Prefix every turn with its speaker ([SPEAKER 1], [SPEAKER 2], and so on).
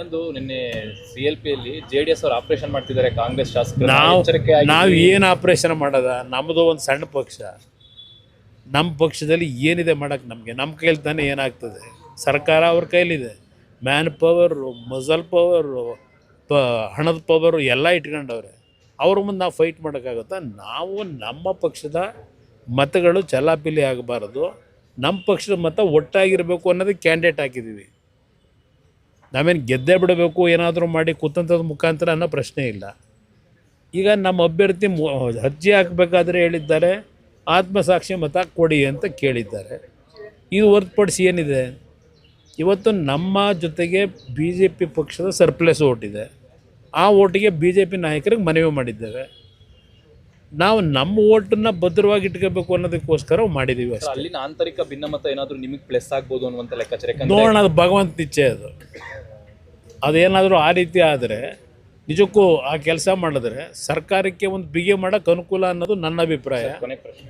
[SPEAKER 1] ಒಂದು ನಿನ್ನೆ CLP JDS ಅವರು ಆಪರೇಷನ್ ಮಾಡ್ತಿದ್ದಾರೆ ಕಾಂಗ್ರೆಸ್ ಶಾಸಕರು
[SPEAKER 2] ನಾವು ಏನು ಆಪರೇಷನ್ ಮಾಡೋದ? ನಮ್ಮದು ಒಂದು ಸಣ್ಣ ಪಕ್ಷ. ನಮ್ಮ ಪಕ್ಷದಲ್ಲಿ ಏನಿದೆ ಮಾಡೋಕ್ಕೆ ನಮ್ಮ ಕೈಲಿ ತಾನೇ ಏನಾಗ್ತದೆ? ಸರ್ಕಾರ ಅವ್ರ ಕೈಲಿದೆ. ಮ್ಯಾನ್ ಪವರು, ಮಸಲ್ ಪವರು, ಹಣದ ಪವರು ಎಲ್ಲ ಇಟ್ಕೊಂಡವ್ರೆ. ಅವ್ರ ಮುಂದೆ ನಾವು ಫೈಟ್ ಮಾಡೋಕ್ಕಾಗುತ್ತಾ? ನಾವು ನಮ್ಮ ಪಕ್ಷದ ಮತಗಳು ಚಲಾಪಿಲಿ ಆಗಬಾರ್ದು, ನಮ್ಮ ಪಕ್ಷದ ಮತ ಒಟ್ಟಾಗಿರಬೇಕು ಅನ್ನೋದಕ್ಕೆ ಕ್ಯಾಂಡಿಡೇಟ್ ಹಾಕಿದ್ದೀವಿ. ನಾವೇನು ಗೆದ್ದೇ ಬಿಡಬೇಕು ಏನಾದರೂ ಮಾಡಿ ಕುತಂತ್ರದ ಮುಖಾಂತರ ಅನ್ನೋ ಪ್ರಶ್ನೆ ಇಲ್ಲ. ಈಗ ನಮ್ಮ ಅಭ್ಯರ್ಥಿ ಅರ್ಜಿ ಹಾಕಬೇಕಾದ್ರೆ ಹೇಳಿದ್ದಾರೆ ಆತ್ಮಸಾಕ್ಷಿ ಮತ ಕೊಡಿ ಅಂತ ಕೇಳಿದ್ದಾರೆ. ಇದು ಹೊರತುಪಡಿಸಿ ಏನಿದೆ? ಇವತ್ತು ನಮ್ಮ ಜೊತೆಗೆ BJP ಪಕ್ಷದ ಸರ್ಪ್ಲಸ್ ಓಟಿದೆ. ಆ ಓಟಿಗೆ BJP ನಾಯಕರಿಗೆ ಮನವಿ ಮಾಡಿದ್ದೇವೆ. ನಾವು ನಮ್ಮ ಓಟನ್ನು ಭದ್ರವಾಗಿ ಇಟ್ಕೋಬೇಕು ಅನ್ನೋದಕ್ಕೋಸ್ಕರ ಮಾಡಿದ್ದೀವಿ ಅಷ್ಟೇ.
[SPEAKER 1] ಅಲ್ಲಿನ ಆಂತರಿಕ ಭಿನ್ನಮತ ಏನಾದರೂ ನಿಮಗೆ ಪ್ಲಸ್ ಆಗ್ಬೋದು ಅನ್ನುವಂಥ ಲೆಕ್ಕಾಚಾರ
[SPEAKER 2] ನೋಡೋಣ, ಅದು ಭಗವಂತ ಇಚ್ಛೆ. ಅದೇನಾದರೂ ಆ ರೀತಿ ಆದರೆ ನಿಜಕ್ಕೂ ಆ ಕೆಲಸ ಮಾಡಿದ್ರೆ ಸರ್ಕಾರಕ್ಕೆ ಒಂದು ಬಿಗಿ ಮಾಡೋಕ್ಕೆ ಅನುಕೂಲ ಅನ್ನೋದು ನನ್ನ ಅಭಿಪ್ರಾಯ.
[SPEAKER 1] ಕೊನೆ ಪ್ರಶ್ನೆ,